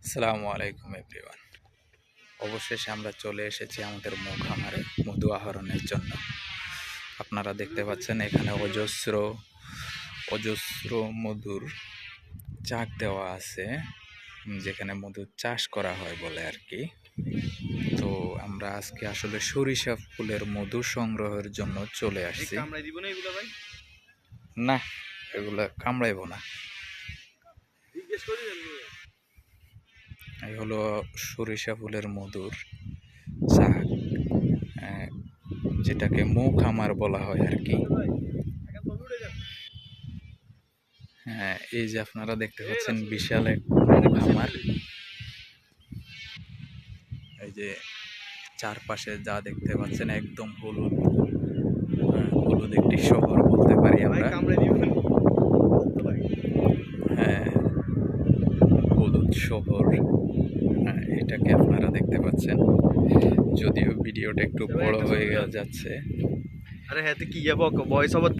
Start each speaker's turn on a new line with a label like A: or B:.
A: আসসালামু আলাইকুম এভরিওয়ান। অবশেষে আমরা চলে এসেছি আমাদের মৌ খামারে মধু আহরণের জন্য। আপনারা দেখতে পাচ্ছেন এখানে অজস্র অজস্র মধুর চাক দেওয়া আছে, যেখানে মধু চাষ করা হয় বলে আর কি। তো আমরা আজকে আসলে সরিষা ফুলের মধু সংগ্রহের জন্য চলে আসছি। না, এগুলা কামড়াইব না। এই হলো সরিষা ফুলের মধুর চাক, যেটাকে মৌ খামার বলা হয় আর কি। হ্যাঁ, এই যে আপনারা দেখতে পাচ্ছেন বিশাল এক মৌ খামার। এই যে চারপাশে যা দেখতে পাচ্ছেন একদম হলুদ, হলুদ একটি শহর বলতে পারি আমরা। হ্যাঁ, হলুদ শহর, এটাকে আপনারা দেখতে পাচ্ছেন। যদিও ভিডিওটা একটু বড় হয়ে যাচ্ছে।
B: আরে হ্যাঁ, কি যাবো ভয়েস ওভার